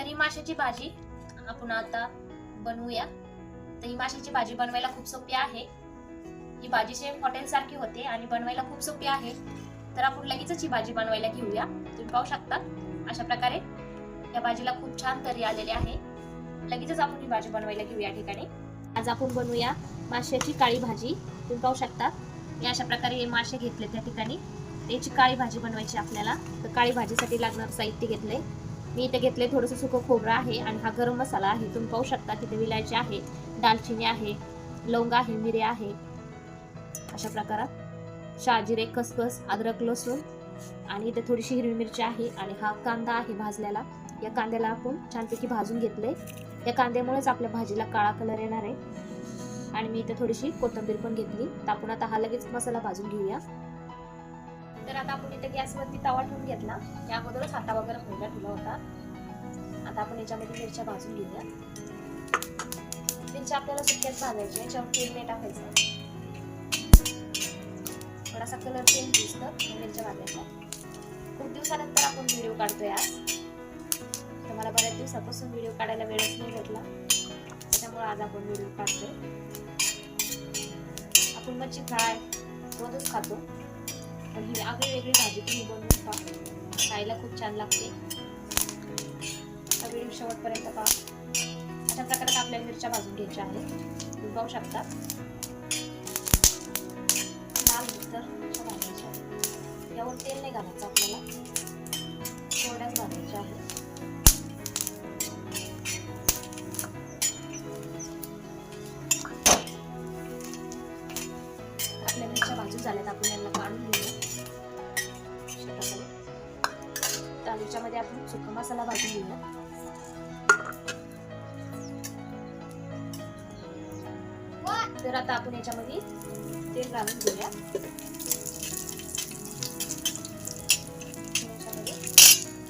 तर ही माशाची भाजी आपण आता बनवूया। तर ही माशाची भाजी बनवायला खूप सोपी आहे। ही भाजी सेम हॉटेल सारखी होते आणि बनवायला खूप सोपी आहे। तर आपण लगेचच ही भाजी बनवायला घेऊया। तुम्ही पाहू शकता अशा प्रकारे या भाजीला खूप छान तर्री आलेली आहे। लगेचच आपण ही भाजी बनवायला घेऊया। या ठिकाणी आज आपण बनवूया माशाची काळी भाजी। तुम्ही पाहू शकता मी अशा प्रकारे हे मासे घेतले त्या ठिकाणी याची काळी भाजी बनवायची आपल्याला। तर काळी भाजीसाठी लागणारं साहित्य घेतले मी इथे घेतले थोडंसं सुकं खोबरं आहे आणि हा गरम मसाला आहे। तुम्ही पाहू शकता तिथे विलायची आहे, दालचिनी आहे, लवंग आहे, मिरे आहे, अशा प्रकारात शहाजिरे, खसखस, अद्रक, लसूण आणि इथे थोडीशी हिरवी मिरची आहे आणि हा कांदा आहे भाजलेला। या कांद्याला आपण छानपैकी भाजून घेतले। या कांद्यामुळेच आपल्या भाजीला काळा कलर येणार आहे। आणि मी इथे थोडीशी कोथिंबीर पण घेतली। तर आपण आता हा लगेच मसाला भाजून घेऊया। तर आता आपण इथे गॅसवरती तवा ठेवून घेतला। या अगोदरच हा तवा गरम व्हायला ठेवला होता। आता आपण याच्यामध्ये मिरच्या भाजून घेऊया। मिरच्या आपल्याला सुक्याच भाजायच्या, याच्यावर तेल नाही टाकायचं। थोडासा कलर चेंज दिसतं मिरच्या भाजायच्या। खूप दिवसानंतर आपण व्हिडिओ काढतोय आज। तर मला बऱ्याच दिवसापासून व्हिडिओ काढायला वेळच नाही भेटला, त्यामुळे आज आपण व्हिडिओ काढतोय। आपण मच्छी फ्राय रोजच खातो, पण ही आगळी वेगळी भाजी तुम्ही बनवून पहा, खायला खूप छान लागते। व्हिडिओ शेवटपर्यंत पहा। अशा प्रकारे आपल्याला मिरच्या भाजून घ्यायच्या आहेत। तुम्ही पाहू शकता लाल तर अशा भाजायच्या। यावर तेल नाही घालायचं आपल्याला, थोड्याच भाजायच्या आहे। आपल्या मिरच्या भाजून झाल्यात, आपण यांना काढून घेऊया। त्याच्यामध्ये आपण सुका मसाला भाजून घेऊया। तर आता आपण याच्यामध्ये तेल घालून घेऊया। याच्यामध्ये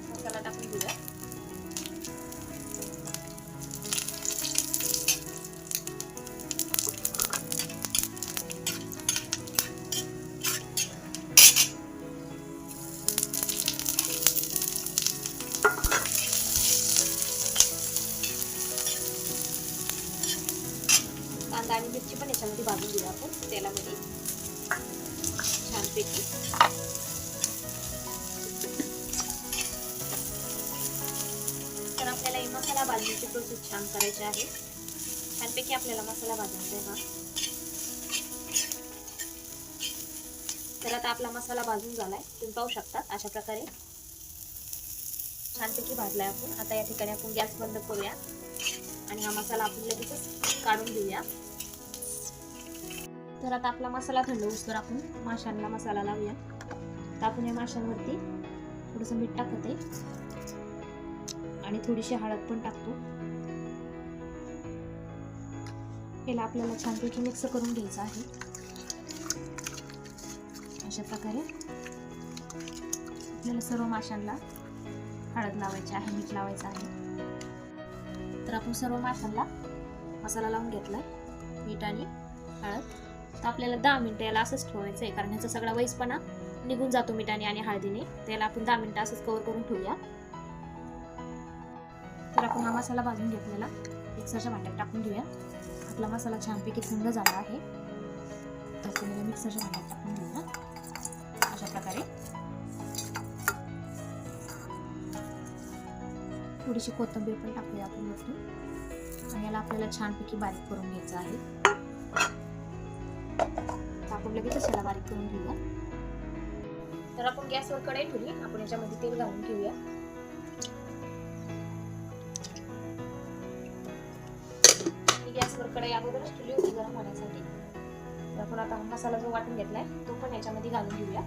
मसाला टाकून घेऊया। कांदा आणि मिरची पण याच्यामध्ये भाजून घेऊया आपण तेलामध्ये छानपैकी। तर आपल्याला ही मसाला भाजण्याची प्रोसेस छान करायची आहे। छानपैकी आपल्याला मसाला भाजायचा आहे हा। तर आता आपला मसाला भाजून झालाय, तुम्ही पाहू शकता अशा प्रकारे छानपैकी भाजलाय आपण। आता या ठिकाणी आपण गॅस बंद करूया आणि हा मसाला आपण लगेचच काढून घेऊया। तर आता आपला मसाला थंड होऊस्तोवर आपण माशांना मसाला लावूया। तर आपण या माशांवरती थोडंसं मीठ टाकते आणि थोडीशी हळद पण टाकतो। याला आपल्याला छानपैकी मिक्स करून घ्यायचं आहे। अशा प्रकारे आपल्याला सर्व माशांना हळद लावायची आहे, मीठ लावायचं आहे। तर आपण सर्व माशांना मसाला लावून घेतलाय, मीठ आणि हळद। तर आपल्याला 10 मिनिटं याला असंच ठेवायचं आहे, कारण ह्याचा सगळा वैसपणा निघून जातो मिठाने आणि हळदीने। त्याला आपण 10 मिनिटं असंच कव्हर करून ठेवूया। तर आपण हा मसाला भाजून घेतलेला मिक्सरच्या भांड्यात टाकून घेऊया। आपला मसाला छानपैकी थंड झाला आहे, तर आपण मिक्सरच्या भांड्यात टाकून घेऊया अशा प्रकारे। थोडीशी कोथिंबीर पण टाकूया आपण वरतून आणि याला आपल्याला छानपैकी बारीक करून घ्यायचं आहे। आपण लगेच याला बारीक करून घेऊया। तर आपण गॅसवर कढई ठेवली, आपण याच्यामध्ये तेल घालून घेऊया। गॅसवर कढई अगोदरच ठेवली होती गरम होण्यासाठी। तर आपण आता हा मसाला जो वाटून घेतलाय तो पण याच्यामध्ये घालून घेऊया।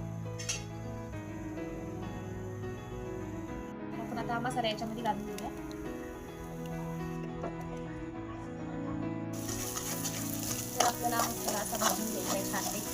आपण आता हा मसाला याच्यामध्ये घालून घेऊया। तर आपल्याला मसाला असा भाजून घ्यायचा आहे छानपैकी।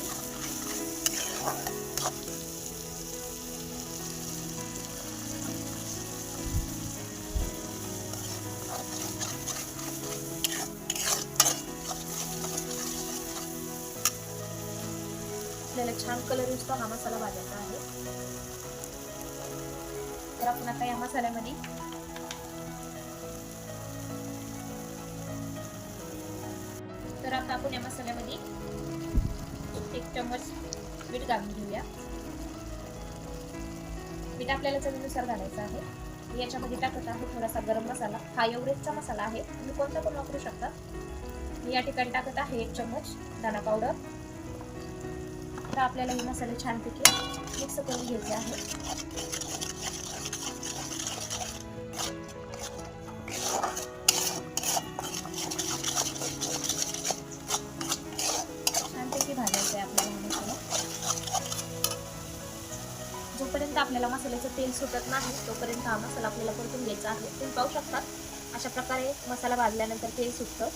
आपल्याला छान कलर येतो हा मसाला भाजायचा आहे। तर आपण आता या मसाल्यामध्ये आता आपण या मसाल्यामध्ये 1 चम्मच मीठ घालून घेऊया. मीठ आपल्याला चवीनुसार घालायचं आहे. याच्यामध्ये टाकत आहे थोडासा गरम मसाला. हा एव्हरेस्टचा मसाला आहे, तुम्ही कोणता पण वापरू शकता. मी या ठिकाणी टाकत आहे 1 चम्मच धना पावडर. तर आपल्याला हे मसाले छानपैकी मिक्स करून घ्यायचे आहे. छानपैकी भाजायचं आहे आपल्याला हा मसाला. जोपर्यंत आपल्याला मसाल्याचं तेल सुटत नाही तोपर्यंत हा मसाला आपल्याला परतून घ्यायचा आहे. तुम्ही पाहू शकता अशा प्रकारे मसाला भाजल्यानंतर तेल सुटतं.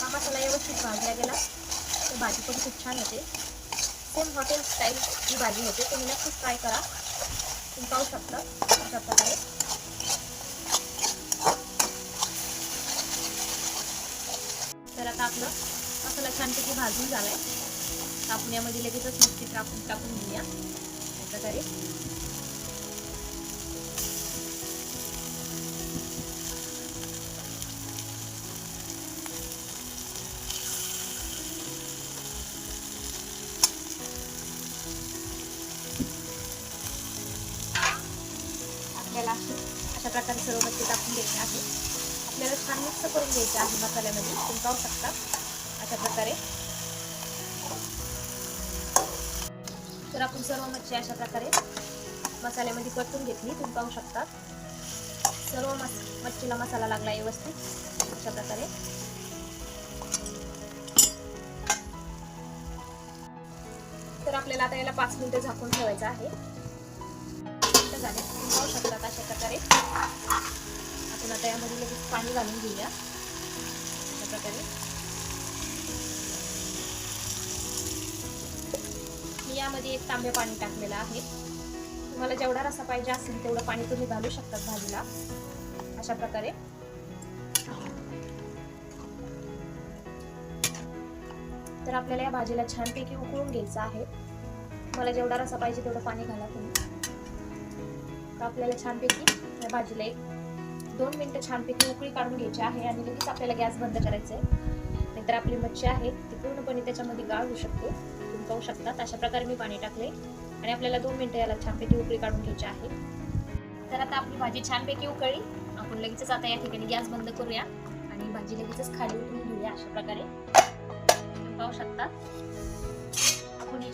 हा मसाला व्यवस्थित भाजला गेला तर भाजी पण खूप छान होते. सेम हॉटेल स्टाईल ही भाजी होते, तुम्ही नक्कीच ट्राय करा. तुम्ही पाहू शकता अशा प्रकारे. तर आता आपलं मसाला छानपैकी भाजून झालाय. आपण यामध्ये लगेचच मिरची टाकून घेऊया अशा प्रकारे. आपल्याला अशा प्रकारे सर्व मिरची टाकून घ्यायची आहे. आपल्याला छान मिक्स करून घ्यायचं आहे मसाल्यामध्ये. तुम्ही पाहू शकता अशा प्रकारे. तर आपण सर्व मच्छी अशा प्रकारे मसाल्यामध्ये परतून घेतली. तुम्ही पाहू शकता सर्व मच्छीला मसाला लागला व्यवस्थित अशा प्रकारे. तर आपल्याला आता याला 5 मिनिटं झाकून ठेवायचं आहे. झाले तुम्ही पाहू शकता अशा प्रकारे. आपण आता यामध्ये लगेच पाणी घालून घेऊया अशा प्रकारे. मी यामध्ये 1 तांबे पाणी टाकलेलं आहे. तुम्हाला जेवढा रस्सा पाहिजे असेल तेवढं पाणी तुम्ही घालू शकता भाजीला अशा प्रकारे. तर आपल्याला या भाजीला छानपैकी उकळून घ्यायचं आहे. तुम्हाला जेवढा रस्सा पाहिजे तेवढं पाणी घाला तुम्ही. तर आपल्याला छानपैकी या भाजीला 1-2 मिनिटं छानपैकी उकळी काढून घ्यायची आहे आणि लगेच आपल्याला गॅस बंद करायचा आहे. नाहीतर आपली मच्छी आहे ती पूर्णपणे त्याच्यामध्ये गाळ होऊ शकते. तुम्ही पाहू शकता अशा प्रकारे मी पाणी टाकले आणि आपल्याला 2 मिनिटं याला छानपैकी उकळी काढून घ्यायची आहे. तर आता आपली भाजी छानपैकी उकळली. आपण लगेचच आता या ठिकाणी गॅस बंद करूया आणि भाजी लगेचच खाली उतरून घेऊया अशा प्रकारे. तुम्ही पाहू शकता आपण ही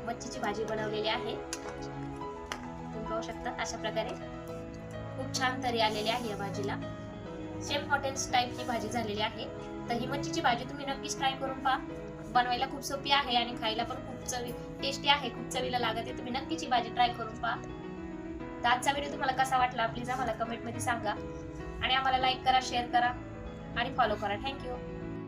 मच्छीची भाजी बनवलेली आहे. तुम्ही पाहू शकता अशा प्रकारे खूप छान तरी आलेली आहे या भाजीला. सेम हॉटेल स्टाईल ही भाजी झालेली आहे. तर ही मच्छीची भाजी तुम्ही नक्कीच ट्राय करून पहा. बनवायला खूप सोपी आहे आणि खायला पण खूप टेस्टी आहे. खूप चवीला लागते. तुम्ही नक्कीच ही भाजी ट्राय करून पहा. तर आजचा व्हिडिओ तुम्हाला कसा वाटला प्लीज आम्हाला कमेंट मध्ये सांगा आणि आम्हाला लाईक करा, शेअर करा आणि फॉलो करा. थँक्यू.